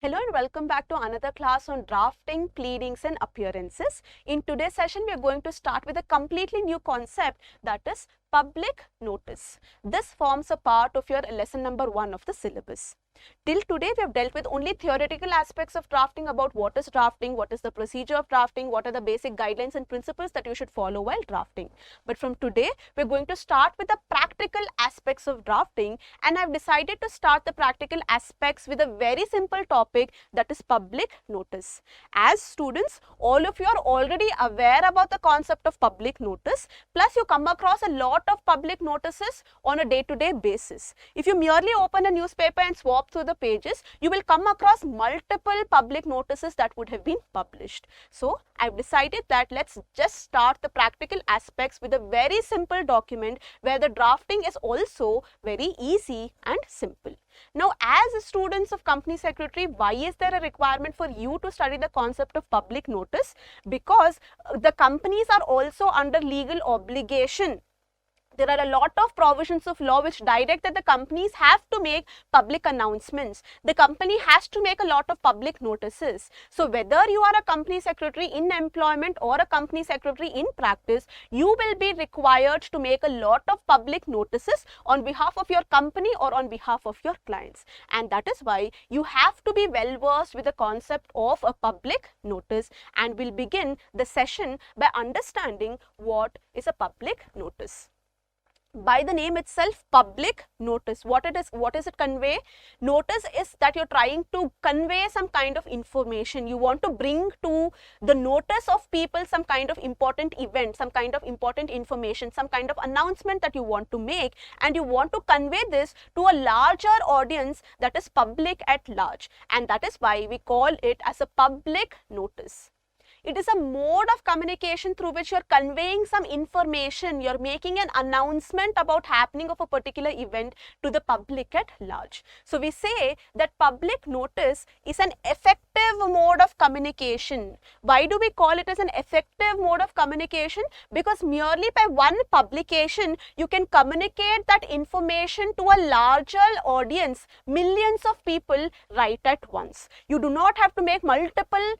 Hello and welcome back to another class on drafting, pleadings and appearances. In today's session, we are going to start with a completely new concept, that is public notice. This forms a part of your lesson number 1 of the syllabus. Till today, we have dealt with only theoretical aspects of drafting, about what is drafting, what is the procedure of drafting, what are the basic guidelines and principles that you should follow while drafting. But from today, we are going to start with the practical aspects of drafting, and I have decided to start the practical aspects with a very simple topic, that is public notice. As students, all of you are already aware about the concept of public notice, plus you come across a lot of public notices on a day-to-day basis. If you merely open a newspaper and swap through the pages, you will come across multiple public notices that would have been published. So, I've decided that let's just start the practical aspects with a very simple document where the drafting is also very easy and simple. Now, as students of company secretary, why is there a requirement for you to study the concept of public notice? Because the companies are also under legal obligation. There are a lot of provisions of law which direct that the companies have to make public announcements. The company has to make a lot of public notices. So, whether you are a company secretary in employment or a company secretary in practice, you will be required to make a lot of public notices on behalf of your company or on behalf of your clients. And that is why you have to be well versed with the concept of a public notice. And we'll begin the session by understanding what is a public notice. By the name itself, public notice, what is it convey? Notice is that you're trying to convey some kind of information. You want to bring to the notice of people some kind of important event, some kind of important information, some kind of announcement that you want to make, and you want to convey this to a larger audience, that is public at large, and that is why we call it as a public notice. It is a mode of communication through which you are conveying some information, you are making an announcement about happening of a particular event to the public at large. So, we say that public notice is an effective mode of communication. Why do we call it as an effective mode of communication? Because merely by one publication, you can communicate that information to a larger audience, millions of people right at once. You do not have to make multiple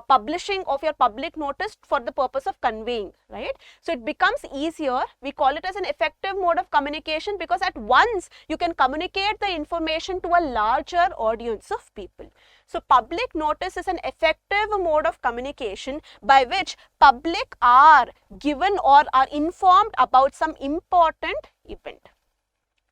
publishing of your public notice for the purpose of conveying, right? So, it becomes easier. We call it as an effective mode of communication because at once you can communicate the information to a larger audience of people. So, public notice is an effective mode of communication by which public are given or are informed about some important event.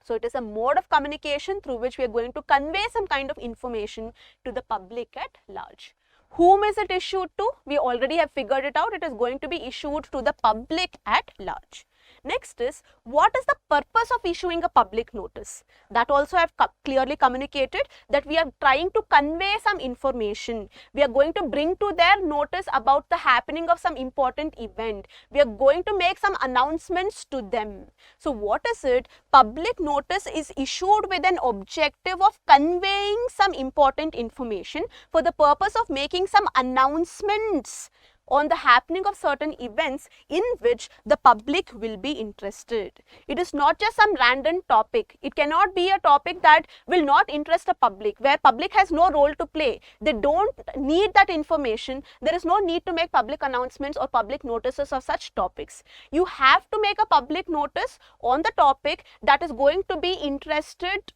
So, it is a mode of communication through which we are going to convey some kind of information to the public at large. Whom is it issued to? We already have figured it out. It is going to be issued to the public at large. Next is, what is the purpose of issuing a public notice? That also I have clearly communicated, that we are trying to convey some information. We are going to bring to their notice about the happening of some important event. We are going to make some announcements to them. So, what is it? Public notice is issued with an objective of conveying some important information for the purpose of making some announcements on the happening of certain events in which the public will be interested. It is not just some random topic. It cannot be a topic that will not interest the public, where public has no role to play. They don't need that information. There is no need to make public announcements or public notices of such topics. You have to make a public notice on the topic that is going to be interested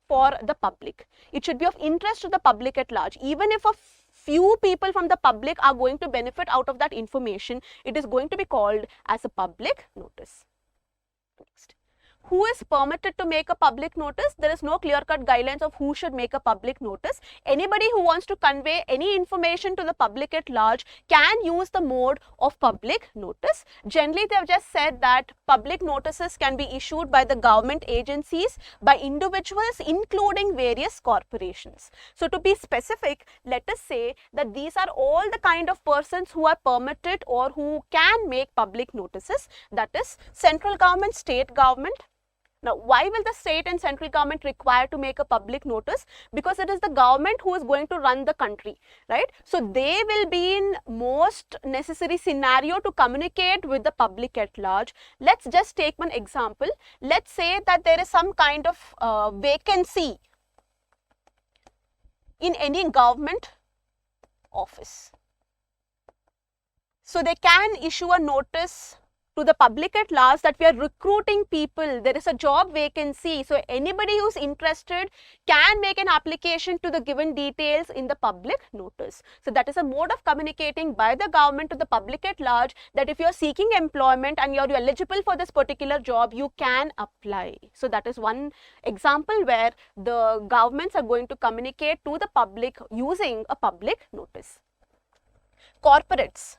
for the public. It should be of interest to the public at large. Even if a few people from the public are going to benefit out of that information, it is going to be called as a public notice. Next. Who is permitted to make a public notice? There is no clear-cut guidelines of who should make a public notice. Anybody who wants to convey any information to the public at large can use the mode of public notice. Generally, they have just said that public notices can be issued by the government agencies, by individuals, including various corporations. So, to be specific, let us say that these are all the kind of persons who are permitted or who can make public notices, that is central government, state government. Now, why will the state and central government require to make a public notice? Because it is the government who is going to run the country, right? So, they will be in most necessary scenario to communicate with the public at large. Let's just take one example. Let's say that there is some kind of vacancy in any government office. So they can issue a notice to the public at large that we are recruiting people, there is a job vacancy. So anybody who's interested can make an application to the given details in the public notice. So that is a mode of communicating by the government to the public at large that if you're seeking employment and you're eligible for this particular job, you can apply. So that is one example where the governments are going to communicate to the public using a public notice. Corporates.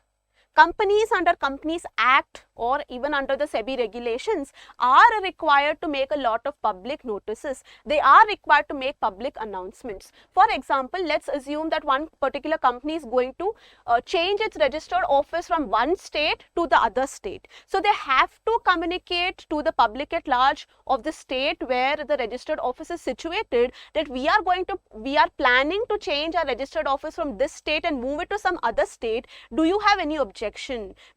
Companies under Companies Act or even under the SEBI regulations are required to make a lot of public notices. They are required to make public announcements. For example, let's assume that one particular company is going to change its registered office from one state to the other state. So they have to communicate to the public at large of the state where the registered office is situated that we are planning to change our registered office from this state and move it to some other state. Do you have any objection?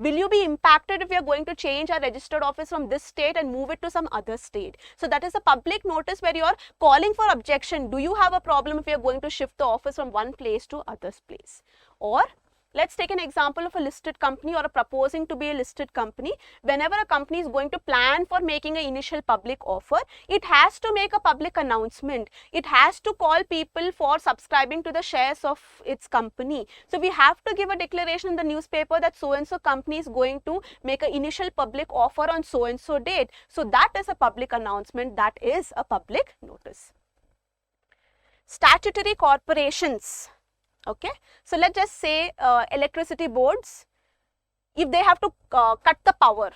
Will you be impacted if we are going to change our registered office from this state and move it to some other state? So that is a public notice where you are calling for objection. Do you have a problem if we are going to shift the office from one place to other place? Or let's take an example of a listed company or a proposing to be a listed company. Whenever a company is going to plan for making an initial public offer, it has to make a public announcement. It has to call people for subscribing to the shares of its company. So we have to give a declaration in the newspaper that so and so company is going to make an initial public offer on so and so date. So that is a public announcement, that is a public notice. Statutory corporations. Okay, so let's just say electricity boards, if they have to cut the power,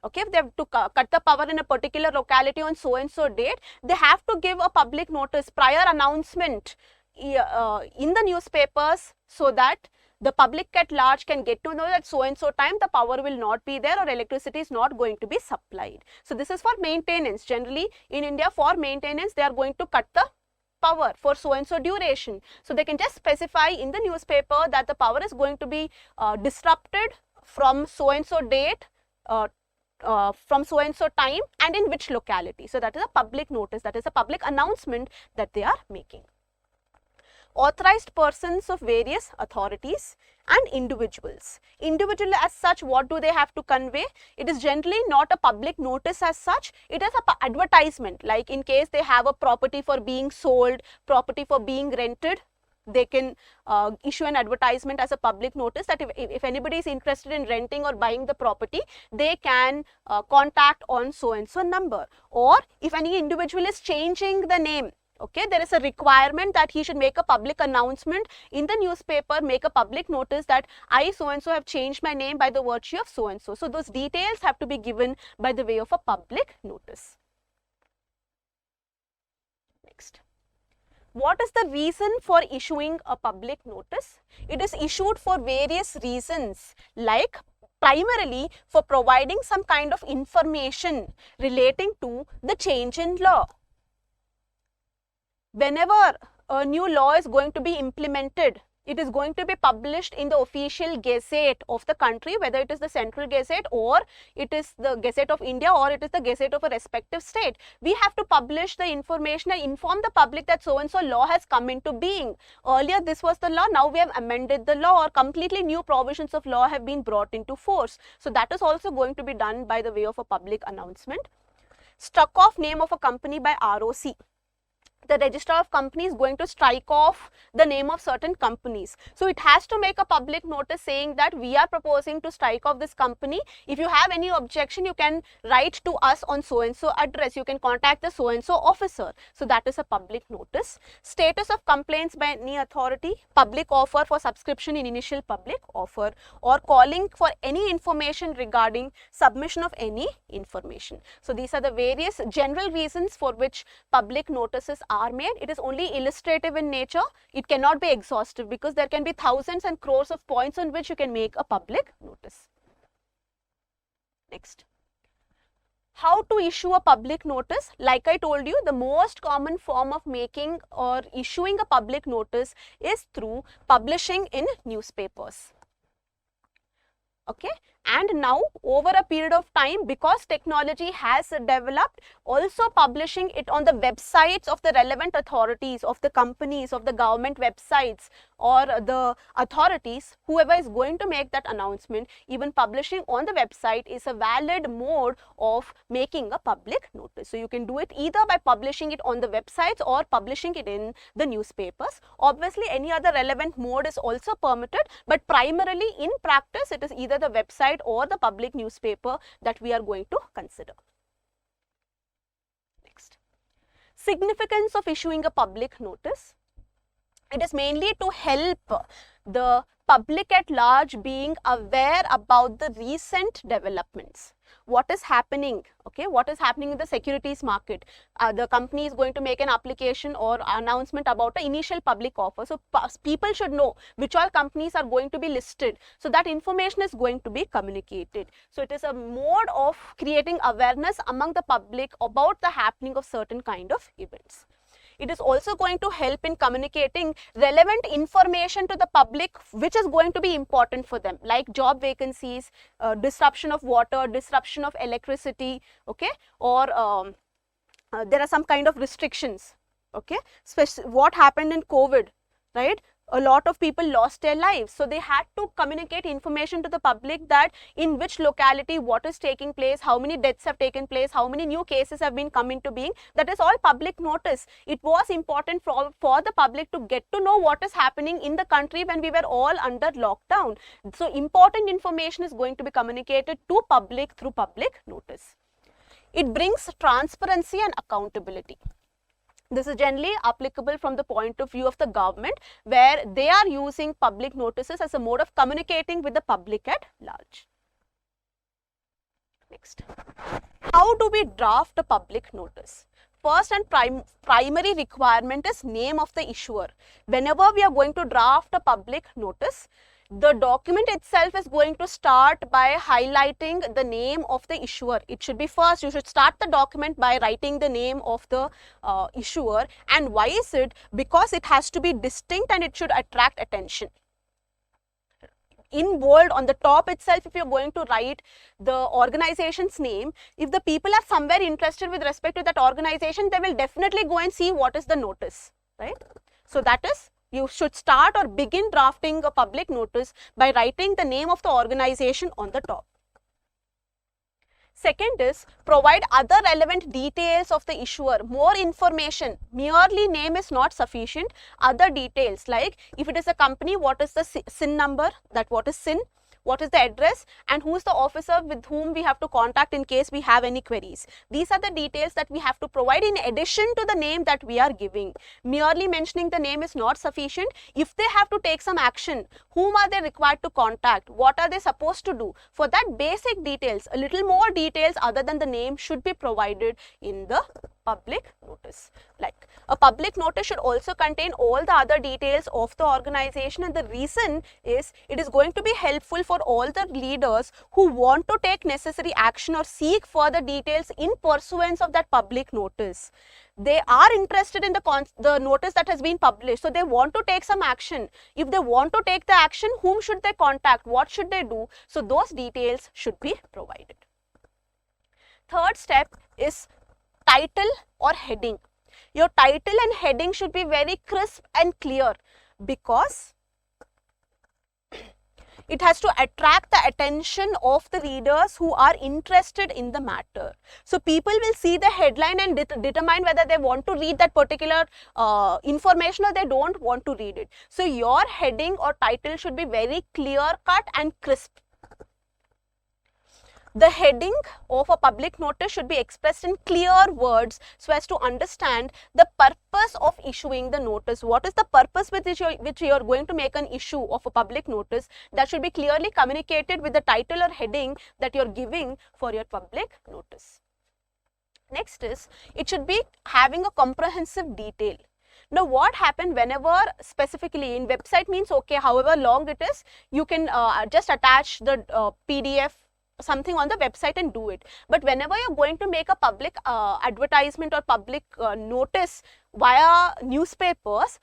okay, if they have to cut the power in a particular locality on so and so date, they have to give a public notice, prior announcement in the newspapers so that the public at large can get to know that so and so time the power will not be there or electricity is not going to be supplied. So this is for maintenance. Generally in India, for maintenance they are going to cut the power for so and so duration. So they can just specify in the newspaper that the power is going to be disrupted from so and so date, from so and so time, and in which locality. So that is a public notice, that is a public announcement that they are making. Authorized persons of various authorities and individuals. Individual as such, what do they have to convey? It is generally not a public notice as such, it is an advertisement. Like in case they have a property for being sold, property for being rented, they can issue an advertisement as a public notice that if anybody is interested in renting or buying the property, they can contact on so and so number. Or if any individual is changing the name, okay, there is a requirement that he should make a public announcement in the newspaper, make a public notice that I so and so have changed my name by the virtue of so and so. So those details have to be given by the way of a public notice. Next. What is the reason for issuing a public notice? It is issued for various reasons, like primarily for providing some kind of information relating to the change in law. Whenever a new law is going to be implemented, it is going to be published in the official gazette of the country, whether it is the central gazette or it is the Gazette of India or it is the gazette of a respective state. We have to publish the information and inform the public that so and so law has come into being. Earlier this was the law, now we have amended the law, or completely new provisions of law have been brought into force. So that is also going to be done by the way of a public announcement. Struck off name of a company by ROC. The Registrar of Companies is going to strike off the name of certain companies. So it has to make a public notice saying that we are proposing to strike off this company. If you have any objection, you can write to us on so and so address. You can contact the so and so officer. So that is a public notice. Status of complaints by any authority, public offer for subscription in initial public offer, or calling for any information regarding submission of any information. So these are the various general reasons for which public notices are made. It is only illustrative in nature. It cannot be exhaustive because there can be thousands and crores of points on which you can make a public notice. Next. How to issue a public notice? Like I told you, the most common form of making or issuing a public notice is through publishing in newspapers. Okay, And now over a period of time, because technology has developed, also publishing it on the websites of the relevant authorities, of the companies, of the government websites or the authorities, whoever is going to make that announcement, even publishing on the website is a valid mode of making a public notice. So you can do it either by publishing it on the websites or publishing it in the newspapers. Obviously any other relevant mode is also permitted, but primarily in practice it is either the website or the public newspaper that we are going to consider. Next, significance of issuing a public notice. It is mainly to help the public at large being aware about the recent developments. What is happening, okay, what is happening in the securities market. The company is going to make an application or announcement about an initial public offer. So people should know which all companies are going to be listed. So that information is going to be communicated. So it is a mode of creating awareness among the public about the happening of certain kind of events. It is also going to help in communicating relevant information to the public which is going to be important for them, like job vacancies, disruption of water, disruption of electricity, okay, or there are some kind of restrictions, okay, especially what happened in COVID, right? A lot of people lost their lives, so they had to communicate information to the public that in which locality what is taking place, how many deaths have taken place, how many new cases have been come into being. That is all public notice. It was important for the public to get to know what is happening in the country when we were all under lockdown. So important information is going to be communicated to public through public notice. It brings transparency and accountability. This is generally applicable from the point of view of the government, where they are using public notices as a mode of communicating with the public at large. Next, how do we draft a public notice? First and primary requirement is name of the issuer. Whenever we are going to draft a public notice, the document itself is going to start by highlighting the name of the issuer. It should be first, you should start the document by writing the name of the issuer. And why is it? Because it has to be distinct and it should attract attention. In bold on the top itself, if you're going to write the organization's name, if the people are somewhere interested with respect to that organization, they will definitely go and see what is the notice, right? So that is, you should start or begin drafting a public notice by writing the name of the organization on the top. Second is, provide other relevant details of the issuer, more information. Merely name is not sufficient. Other details, like if it is a company, what is the SIN number, that what is SIN, what is the address, and who is the officer with whom we have to contact in case we have any queries. These are the details that we have to provide in addition to the name that we are giving. Merely mentioning the name is not sufficient. If they have to take some action, whom are they required to contact? What are they supposed to do? For that basic details, a little more details other than the name should be provided in the public notice. Like a public notice should also contain all the other details of the organization, and the reason is it is going to be helpful for all the leaders who want to take necessary action or seek further details in pursuance of that public notice. They are interested in the notice that has been published, so they want to take some action. If they want to take the action, whom should they contact? What should they do? So those details should be provided. Third step is title or heading. Your title and heading should be very crisp and clear, because it has to attract the attention of the readers who are interested in the matter. So people will see the headline and determine whether they want to read that particular information or they don't want to read it. So your heading or title should be very clear cut and crisp. The heading of a public notice should be expressed in clear words so as to understand the purpose of issuing the notice. What is the purpose with which you are going to make an issue of a public notice? That should be clearly communicated with the title or heading that you are giving for your public notice. Next is, it should be having a comprehensive detail. Now what happened whenever specifically in website means, okay, however long it is, you can just attach the PDF something on the website and do it. But whenever you're going to make a public advertisement or public notice via newspapers,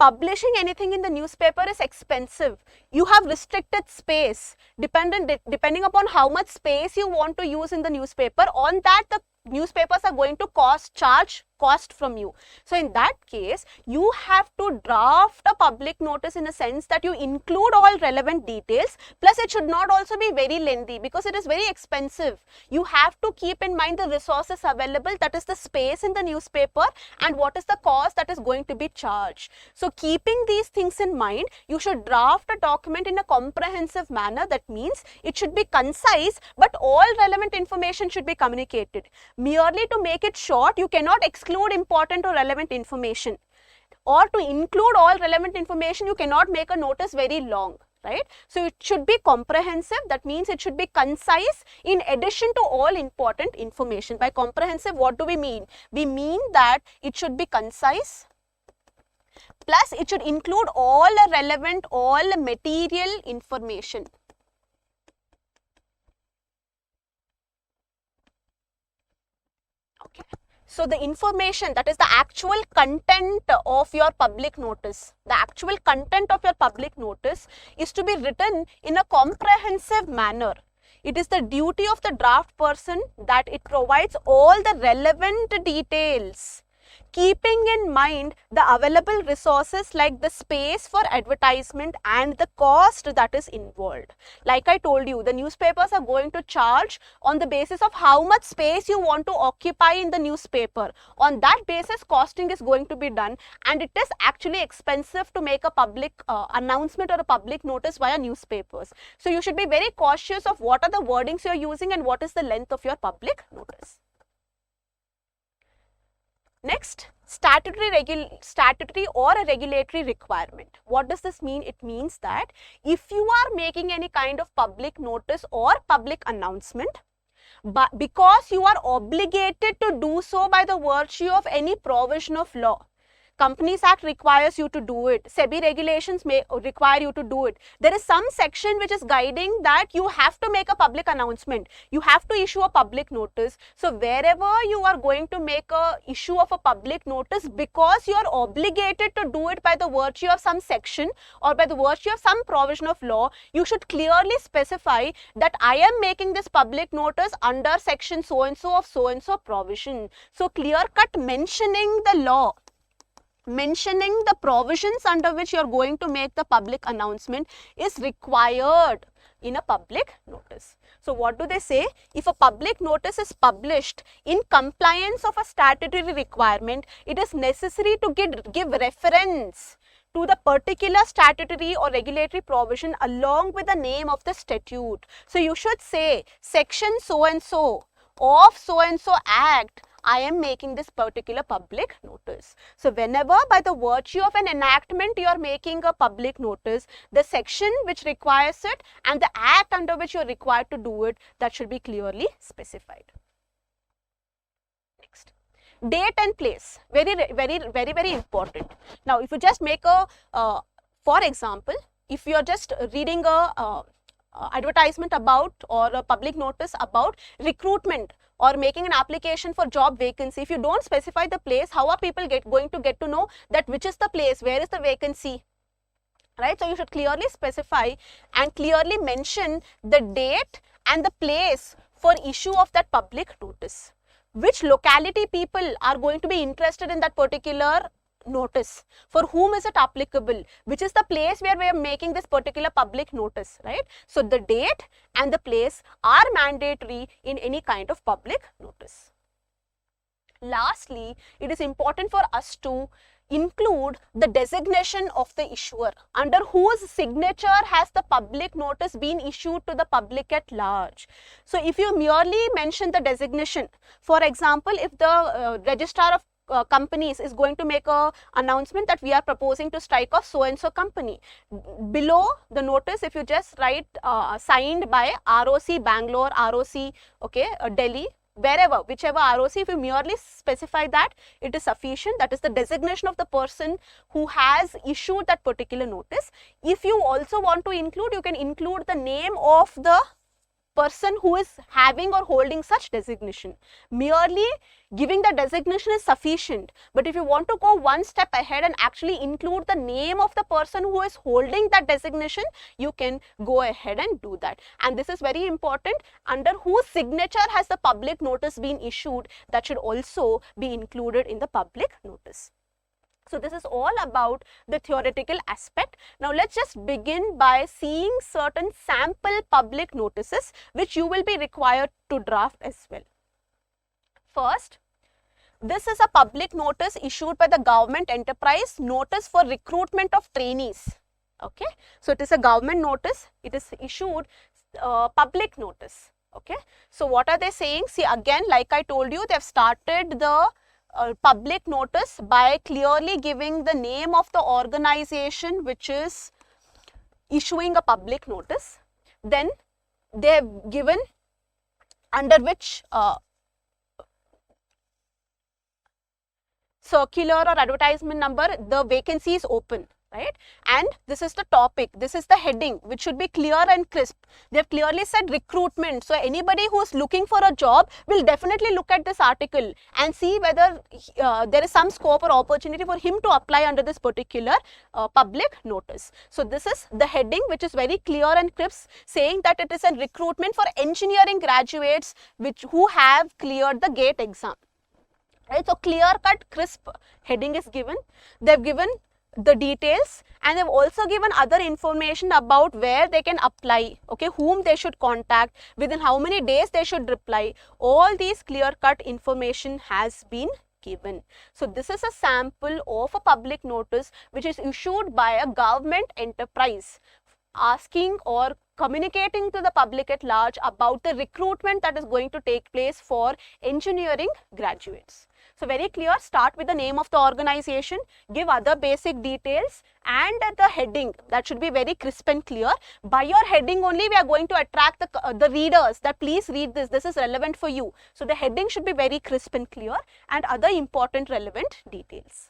publishing anything in the newspaper is expensive. You have restricted space. Depending upon how much space you want to use in the newspaper, on that the newspapers are going to charge cost from you. So in that case, you have to draft a public notice in a sense that you include all relevant details, plus it should not also be very lengthy because it is very expensive. You have to keep in mind the resources available, that is the space in the newspaper, and what is the cost that is going to be charged. So keeping these things in mind, you should draft a document in a comprehensive manner. That means it should be concise, but all relevant information should be communicated. Merely to make it short, you cannot exclude important or relevant information, or to include all relevant information, you cannot make a notice very long, right? So it should be comprehensive. That means it should be concise in addition to all important information. By comprehensive, what do we mean? We mean that it should be concise, plus it should include all relevant, all material information. Okay. So the information, that is the actual content of your public notice, the actual content of your public notice is to be written in a comprehensive manner. It is the duty of the draft person that it provides all the relevant details, keeping in mind the available resources like the space for advertisement and the cost that is involved. Like I told you, the newspapers are going to charge on the basis of how much space you want to occupy in the newspaper. On that basis, costing is going to be done, and it is actually expensive to make a public announcement or a public notice via newspapers. So you should be very cautious of what are the wordings you are using and what is the length of your public notice. Next, statutory or a regulatory requirement. What does this mean? It means that if you are making any kind of public notice or public announcement, but because you are obligated to do so by the virtue of any provision of law, Companies Act requires you to do it. SEBI regulations may require you to do it. There is some section which is guiding that you have to make a public announcement. You have to issue a public notice. So wherever you are going to make a issue of a public notice, because you are obligated to do it by the virtue of some section or by the virtue of some provision of law, you should clearly specify that I am making this public notice under section so and so provision. So clear cut mentioning the law, mentioning the provisions under which you are going to make the public announcement is required in a public notice. So what do they say? If a public notice is published in compliance of a statutory requirement, it is necessary to give reference to the particular statutory or regulatory provision along with the name of the statute. So you should say section so and so of so and so act, I am making this particular public notice. So whenever by the virtue of an enactment you are making a public notice, the section which requires it and the act under which you are required to do it, that should be clearly specified. Next, date and place, very important. Now if you just make a, for example, if you are just reading a advertisement about or a public notice about recruitment or making an application for job vacancy, if you don't specify the place, how are people going to get to know that which is the place, where is the vacancy, right? So you should clearly specify and clearly mention the date and the place for issue of that public notice. Which locality people are going to be interested in that particular notice, for whom is it applicable, which is the place where we are making this particular public notice, right? So the date and the place are mandatory in any kind of public notice. Lastly, it is important for us to include the designation of the issuer, under whose signature has the public notice been issued to the public at large. So if you merely mention the designation, for example, if the registrar of companies is going to make a announcement that we are proposing to strike off so and so company, below the notice if you just write signed by ROC Bangalore, ROC Delhi, wherever, whichever ROC, if you merely specify that, it is sufficient. That is the designation of the person who has issued that particular notice. If you also want to include, you can include the name of the person who is having or holding such designation. Merely giving the designation is sufficient, but if you want to go one step ahead and actually include the name of the person who is holding that designation, you can go ahead and do that. And this is very important, under whose signature has the public notice been issued, that should also be included in the public notice. So this is all about the theoretical aspect. Now let's just begin by seeing certain sample public notices which you will be required to draft as well. First, this is a public notice issued by the government enterprise, notice for recruitment of trainees. Okay, so it is a government notice, it is issued public notice. Okay, so what are they saying? See, again, like I told you, they have started the public notice by clearly giving the name of the organization which is issuing a public notice. Then they have given under which circular or advertisement number the vacancy is open, right? And this is the topic, this is the heading, which should be clear and crisp. They have clearly said recruitment. So anybody who is looking for a job will definitely look at this article and see whether there is some scope or opportunity for him to apply under this particular public notice. So this is the heading, which is very clear and crisp, saying that it is a recruitment for engineering graduates who have cleared the GATE exam. Right? So clear cut, crisp heading is given. They have given the details, and they've also given other information about where they can apply, okay, whom they should contact, within how many days they should reply. All these clear cut information has been given. So this is a sample of a public notice which is issued by a government enterprise, asking or communicating to the public at large about the recruitment that is going to take place for engineering graduates. So very clear, start with the name of the organization, give other basic details, and the heading, that should be very crisp and clear. By your heading only we are going to attract the readers, that please read this, this is relevant for you. So the heading should be very crisp and clear, and other important relevant details.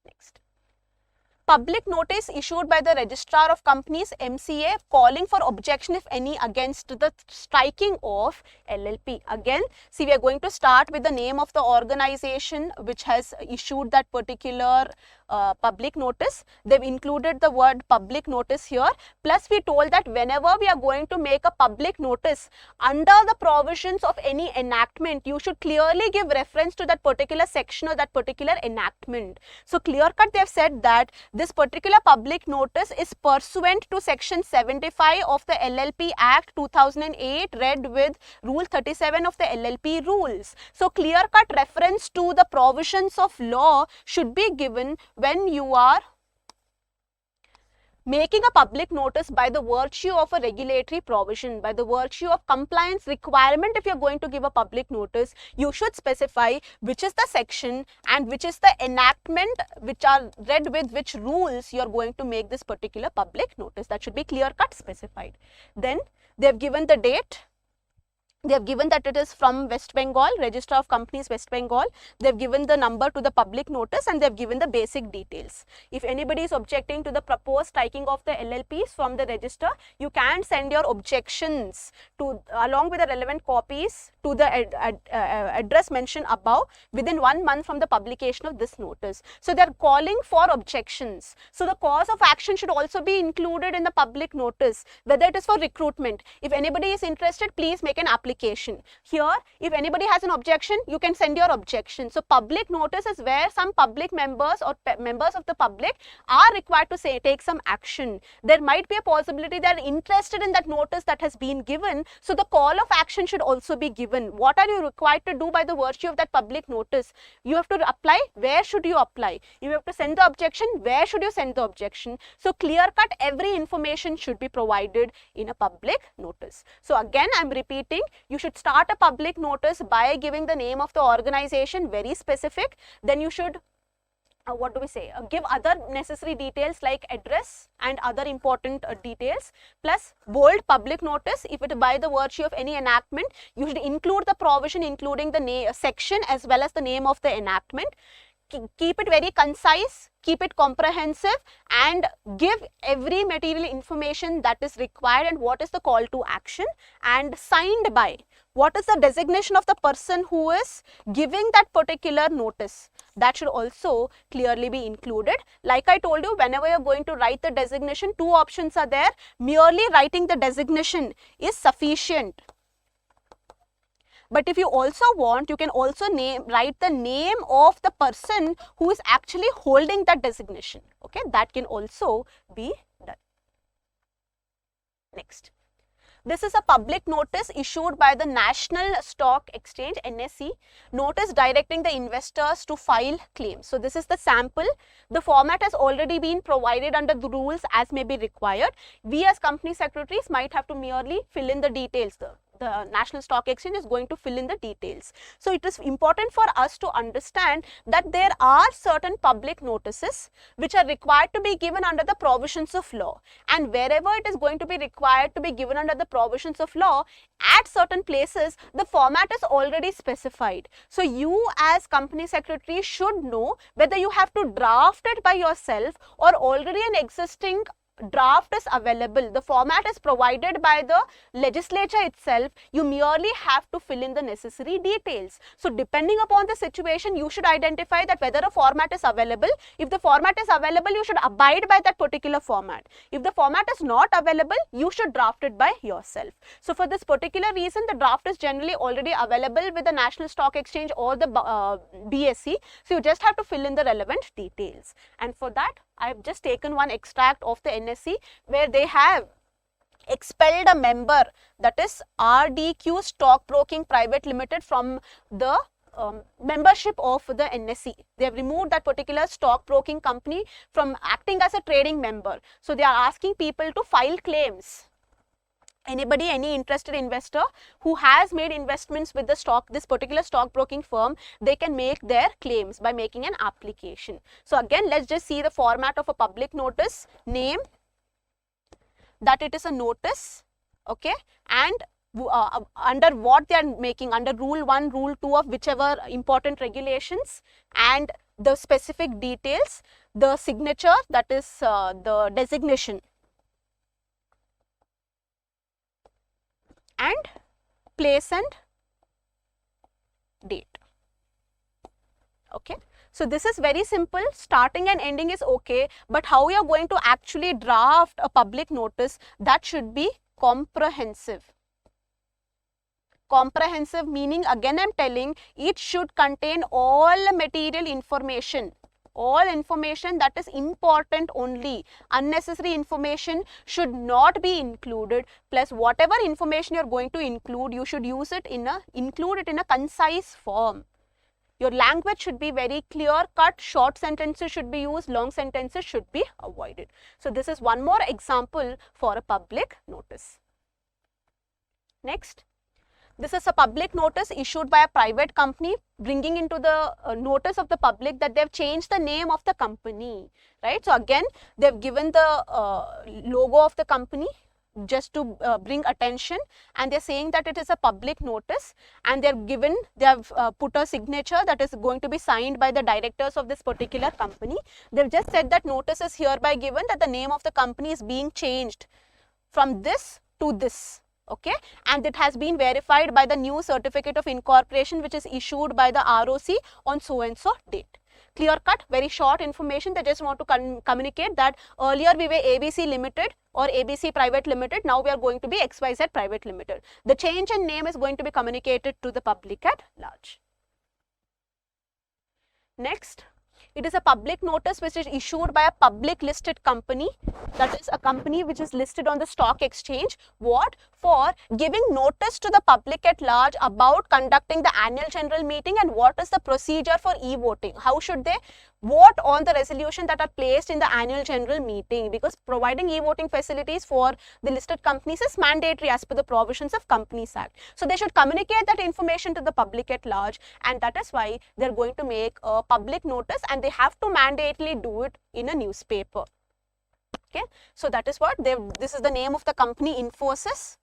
Next. Public notice issued by the Registrar of Companies MCA calling for objection, if any, against the striking of LLP. Again, see, we are going to start with the name of the organization which has issued that particular public notice. They've included the word public notice here. Plus, we told that whenever we are going to make a public notice under the provisions of any enactment, you should clearly give reference to that particular section or that particular enactment. So clear cut, they have said that this particular public notice is pursuant to section 75 of the LLP Act 2008, read with rule 37 of the LLP rules. So clear cut reference to the provisions of law should be given when you are making a public notice by the virtue of a regulatory provision, by the virtue of compliance requirement. If you are going to give a public notice, you should specify which is the section and which is the enactment which are read with which rules you are going to make this particular public notice. That should be clear cut specified. Then they have given the date. They have given that it is from West Bengal, Registrar of Companies West Bengal. They have given the number to the public notice, and they have given the basic details. If anybody is objecting to the proposed striking of the LLPs from the register, you can send your objections to along with the relevant copies to the address mentioned above within 1 month from the publication of this notice. So they are calling for objections. So the cause of action should also be included in the public notice, whether it is for recruitment. If anybody is interested, please make an application. Here, if anybody has an objection, you can send your objection. So public notice is where some public members or members of the public are required to take some action. There might be a possibility they are interested in that notice that has been given. So the call of action should also be given. What are you required to do by the virtue of that public notice? You have to apply. Where should you apply? You have to send the objection. Where should you send the objection? So clear cut, every information should be provided in a public notice. So again, I am repeating, you should start a public notice by giving the name of the organization, very specific. Then you should give other necessary details like address and other important details, plus bold public notice. If it by the virtue of any enactment, you should include the provision including the section as well as the name of the enactment. Keep it very concise, keep it comprehensive and give every material information that is required and what is the call to action, and signed by. What is the designation of the person who is giving that particular notice? That should also clearly be included. Like I told you, whenever you're going to write the designation, two options are there. Merely writing the designation is sufficient. But if you also want, you can also write the name of the person who is actually holding that designation. Okay, that can also be done. Next. This is a public notice issued by the National Stock Exchange, NSE, notice directing the investors to file claims. So this is the sample. The format has already been provided under the rules as may be required. We as company secretaries might have to merely fill in the details. The National Stock Exchange is going to fill in the details. So it is important for us to understand that there are certain public notices which are required to be given under the provisions of law, and wherever it is going to be required to be given under the provisions of law, at certain places the format is already specified. So you as company secretary should know whether you have to draft it by yourself or already an existing draft is available. The format is provided by the legislature itself. You merely have to fill in the necessary details. So depending upon the situation, you should identify that whether a format is available. If the format is available, you should abide by that particular format. If the format is not available, you should draft it by yourself. So for this particular reason, the draft is generally already available with the National Stock Exchange or the BSE. So you just have to fill in the relevant details. And for that, I have just taken one extract of the NSE where they have expelled a member, that is RDQ Stockbroking Private Limited, from the membership of the NSE. They have removed that particular stockbroking company from acting as a trading member. So they are asking people to file claims. Anybody, any interested investor who has made investments with the this particular stockbroking firm, they can make their claims by making an application. So again, let's just see the format of a public notice. Name, that it is a notice, okay, and under what they are making, under rule 1, rule 2 of whichever important regulations, and the specific details, the signature, that is the designation, and place and date. Okay. So this is very simple. Starting and ending is okay, but how you are going to actually draft a public notice, that should be comprehensive. Comprehensive meaning, again I am telling, it should contain all material information. All information that is important only. Unnecessary information should not be included. Plus whatever information you are going to include, you should use it include it in a concise form. Your language should be very clear cut. Short sentences should be used. Long sentences should be avoided. So this is one more example for a public notice. Next. This is a public notice issued by a private company, bringing into the notice of the public that they have changed the name of the company, right? So again, they have given the logo of the company just to bring attention, and they are saying that it is a public notice, and they have put a signature that is going to be signed by the directors of this particular company. They have just said that notice is hereby given that the name of the company is being changed from this to this. Okay, and it has been verified by the new certificate of incorporation which is issued by the ROC on so and so date. Clear cut, very short information. They just want to communicate that earlier we were ABC Limited or ABC Private Limited, now we are going to be XYZ Private Limited. The change in name is going to be communicated to the public at large. Next. It is a public notice which is issued by a public listed company, that is a company which is listed on the stock exchange. What? For giving notice to the public at large about conducting the annual general meeting and what is the procedure for e-voting. How should they vote on the resolution that are placed in the annual general meeting, because providing e-voting facilities for the listed companies is mandatory as per the provisions of Companies Act. So they should communicate that information to the public at large, and that is why they are going to make a public notice, and they have to mandatorily do it in a newspaper. Okay, so that is what this is the name of the company, Infosys,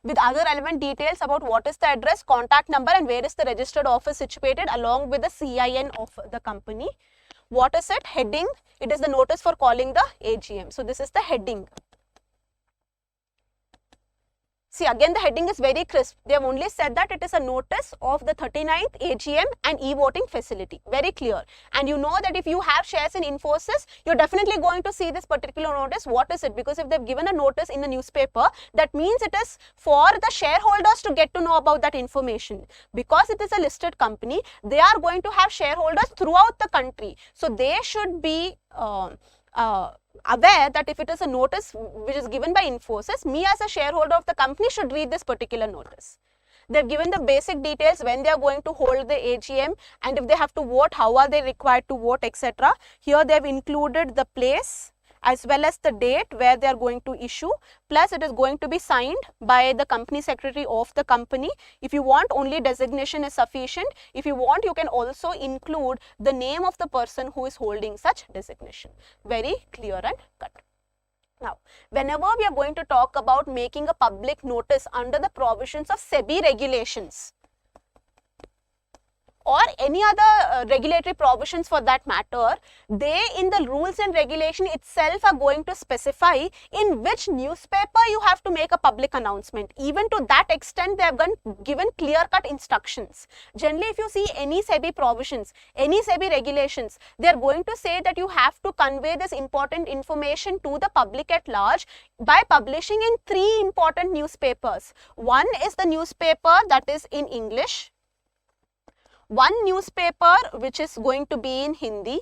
with other relevant details about what is the address, contact number, and where is the registered office situated, along with the CIN of the company. What is it? Heading. It is the notice for calling the AGM. So this is the heading. See, again the heading is very crisp. They have only said that it is a notice of the 39th AGM and e-voting facility. Very clear. And you know that if you have shares in Infosys, you're definitely going to see this particular notice. What is it? Because if they've given a notice in the newspaper, that means it is for the shareholders to get to know about that information. Because it is a listed company, they are going to have shareholders throughout the country. So they should be aware that if it is a notice which is given by Infosys, me as a shareholder of the company should read this particular notice. They've given the basic details when they are going to hold the AGM, and if they have to vote, how are they required to vote, etc. Here they have included the place as well as the date where they are going to issue, plus it is going to be signed by the company secretary of the company. If you want, only designation is sufficient. If you want, you can also include the name of the person who is holding such designation. Very clear and cut. Now, whenever we are going to talk about making a public notice under the provisions of SEBI regulations, or any other regulatory provisions for that matter, they in the rules and regulation itself are going to specify in which newspaper you have to make a public announcement. Even to that extent, they have given clear-cut instructions. Generally, if you see any SEBI provisions, any SEBI regulations, they are going to say that you have to convey this important information to the public at large by publishing in 3 important newspapers. One is the newspaper that is in English, one newspaper which is going to be in Hindi,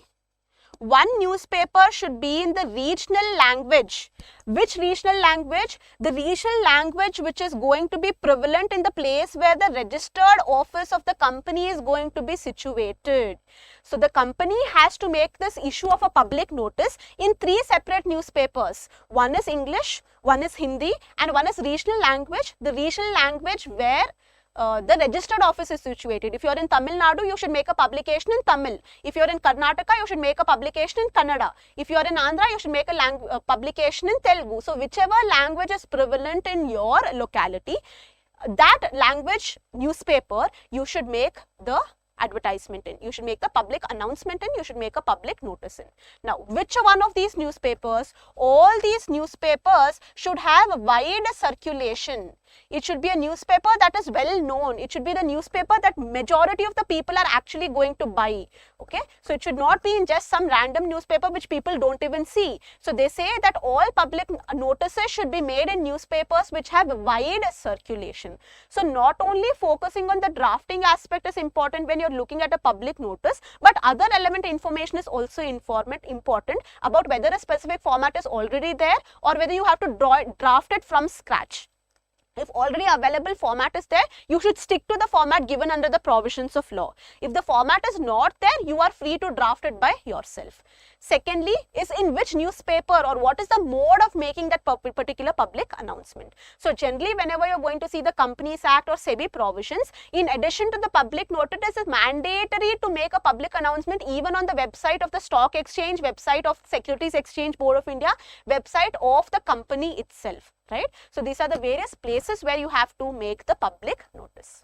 one newspaper should be in the regional language. Which regional language? The regional language which is going to be prevalent in the place where the registered office of the company is going to be situated. So the company has to make this issue of a public notice in 3 separate newspapers. One is English, one is Hindi, and one is regional language. The regional language where the registered office is situated. If you are in Tamil Nadu, you should make a publication in Tamil. If you are in Karnataka, you should make a publication in Kannada. If you are in Andhra, you should make a publication in Telugu. So whichever language is prevalent in your locality, that language newspaper you should make the advertisement in. You should make the public announcement in, you should make a public notice in. Now, which one of these newspapers? All these newspapers should have wide circulation. It should be a newspaper that is well known. It should be the newspaper that majority of the people are actually going to buy. Okay, so it should not be in just some random newspaper which people don't even see. So they say that all public notices should be made in newspapers which have wide circulation. So not only focusing on the drafting aspect is important when you're looking at a public notice, but other element information is also important about whether a specific format is already there or whether you have to draft it from scratch. If already available format is there, you should stick to the format given under the provisions of law. If the format is not there, you are free to draft it by yourself. Secondly, is in which newspaper or what is the mode of making that particular public announcement. So generally, whenever you're going to see the Companies Act or SEBI provisions, in addition to the public notice, it is mandatory to make a public announcement even on the website of the Stock Exchange, website of Securities Exchange Board of India, website of the company itself. Right? So these are the various places where you have to make the public notice.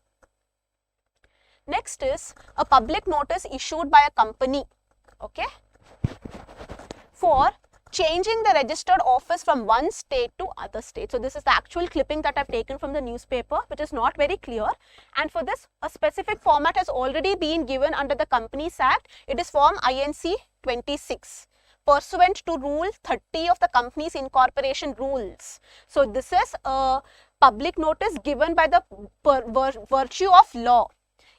Next is a public notice issued by a company, okay, for changing the registered office from one state to other state. So this is the actual clipping that I've taken from the newspaper, which is not very clear. And for this, a specific format has already been given under the Companies Act. It is Form INC 26. Pursuant to Rule 30 of the Companies Incorporation Rules. So this is a public notice given by the virtue of law.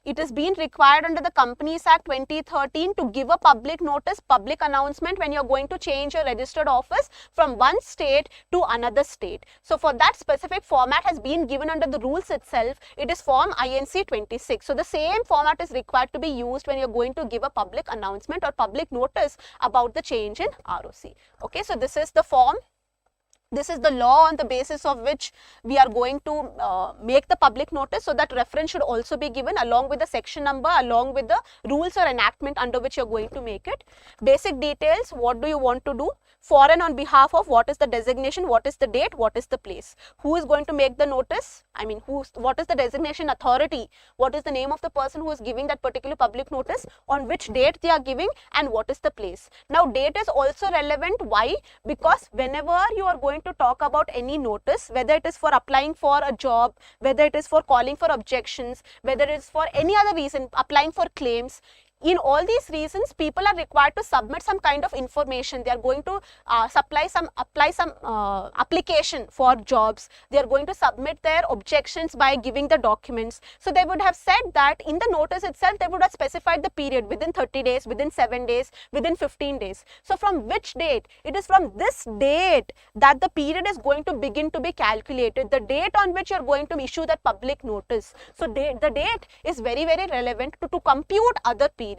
It is being required under the Companies Act 2013 to give a public notice, public announcement when you are going to change your registered office from one state to another state. So for that specific format has been given under the rules itself. It is Form INC 26. So the same format is required to be used when you are going to give a public announcement or public notice about the change in ROC. Okay, so this is the form. This is the law on the basis of which we are going to make the public notice. So that reference should also be given along with the section number, along with the rules or enactment under which you are going to make it. Basic details, what do you want to do? for and on behalf of, what is the designation, what is the date, what is the place. Who is going to make the notice? I mean, what is the designation authority? What is the name of the person who is giving that particular public notice? On which date they are giving, and what is the place? Now, date is also relevant. Why? Because whenever you are going to talk about any notice, whether it is for applying for a job, whether it is for calling for objections, whether it is for any other reason, applying for claims, in all these reasons, people are required to submit some kind of information. They are going to apply some application for jobs. They are going to submit their objections by giving the documents. So they would have said that in the notice itself, they would have specified the period within 30 days, within 7 days, within 15 days. So from which date? It is from this date that the period is going to begin to be calculated, the date on which you are going to issue that public notice. So the date is very, very relevant to compute other periods.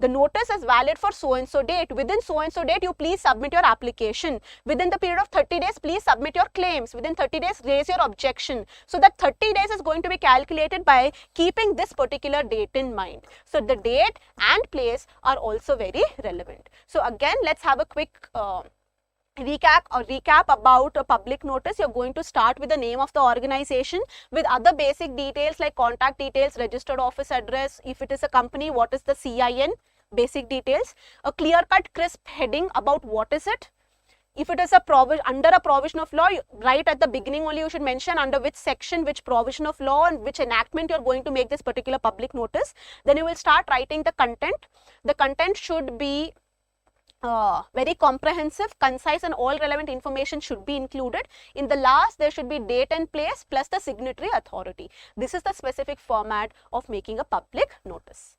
The notice is valid for so and so date. Within so and so date, you please submit your application. Within the period of 30 days, please submit your claims. Within 30 days, raise your objection. So that 30 days is going to be calculated by keeping this particular date in mind. So the date and place are also very relevant. So again, let's have a quick recap about a public notice. You're going to start with the name of the organization with other basic details like contact details, registered office address. If it is a company, what is the CIN, basic details. A clear-cut, crisp heading about what is it. If it is a under a provision of law, right at the beginning only you should mention under which section, which provision of law and which enactment you are going to make this particular public notice. Then you will start writing the content. The content should be very comprehensive, concise, and all relevant information should be included. In the last, there should be date and place plus the signatory authority. This is the specific format of making a public notice.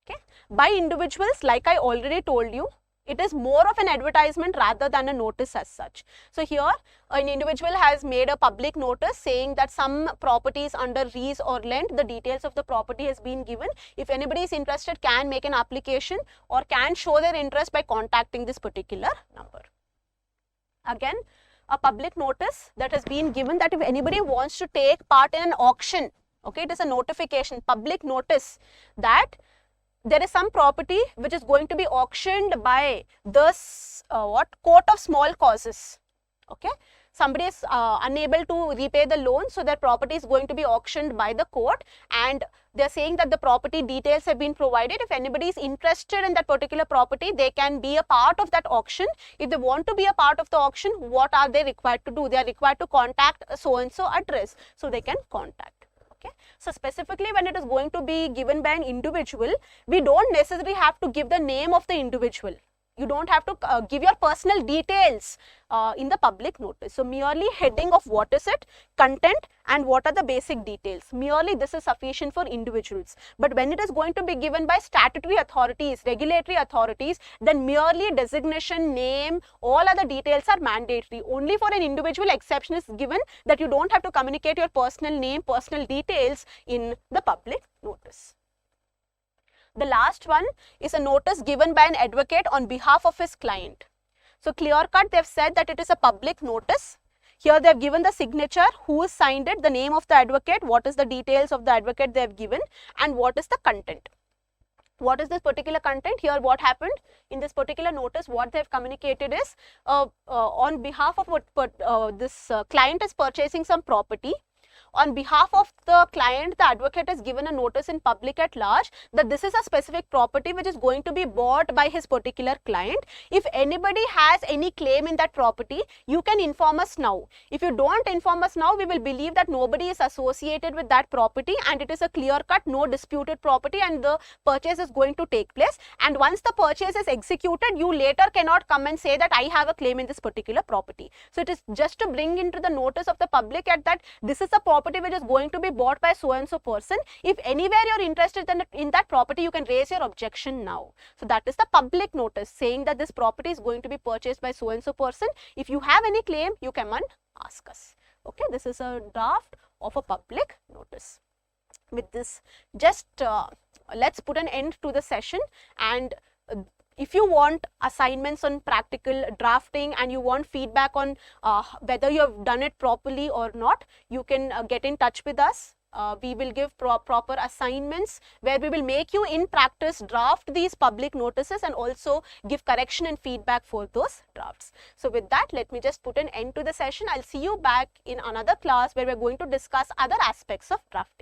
Okay. By individuals, like I already told you, it is more of an advertisement rather than a notice as such. So here, an individual has made a public notice saying that some property is under lease or lent. The details of the property has been given. If anybody is interested, can make an application or can show their interest by contacting this particular number. Again, a public notice that has been given that if anybody wants to take part in an auction, okay, it is a notification, public notice that there is some property which is going to be auctioned by this court of small causes. Okay, somebody is unable to repay the loan, so their property is going to be auctioned by the court, and they are saying that the property details have been provided. If anybody is interested in that particular property, they can be a part of that auction. If they want to be a part of the auction, what are they required to do? They are required to contact so and so address, so they can contact. Okay. So specifically when it is going to be given by an individual, we don't necessarily have to give the name of the individual. You don't have to give your personal details in the public notice. So merely heading of what is it, content, and what are the basic details. Merely this is sufficient for individuals. But when it is going to be given by statutory authorities, regulatory authorities, then merely designation, name, all other details are mandatory. Only for an individual exception is given that you don't have to communicate your personal name, personal details in the public notice. The last one is a notice given by an advocate on behalf of his client. So clear cut, they have said that it is a public notice. Here they have given the signature, who has signed it, the name of the advocate, what is the details of the advocate they have given, and what is the content. What is this particular content? Here what happened in this particular notice, what they have communicated is on behalf of what this client is purchasing some property. On behalf of the client, the advocate has given a notice in public at large that this is a specific property which is going to be bought by his particular client. If anybody has any claim in that property, you can inform us now. If you don't inform us now, we will believe that nobody is associated with that property and it is a clear-cut, no disputed property, and the purchase is going to take place. And once the purchase is executed, you later cannot come and say that I have a claim in this particular property. So it is just to bring into the notice of the public at that this is a property which is going to be bought by so and so person. If anywhere you are interested in that property, you can raise your objection now. So that is the public notice saying that this property is going to be purchased by so and so person. If you have any claim, you come and ask us. Okay, this is a draft of a public notice. With this, just let's put an end to the session, and if you want assignments on practical drafting and you want feedback on whether you have done it properly or not, you can get in touch with us. we will give proper assignments where we will make you in practice draft these public notices and also give correction and feedback for those drafts. So with that, let me just put an end to the session. I'll see you back in another class where we're going to discuss other aspects of drafting.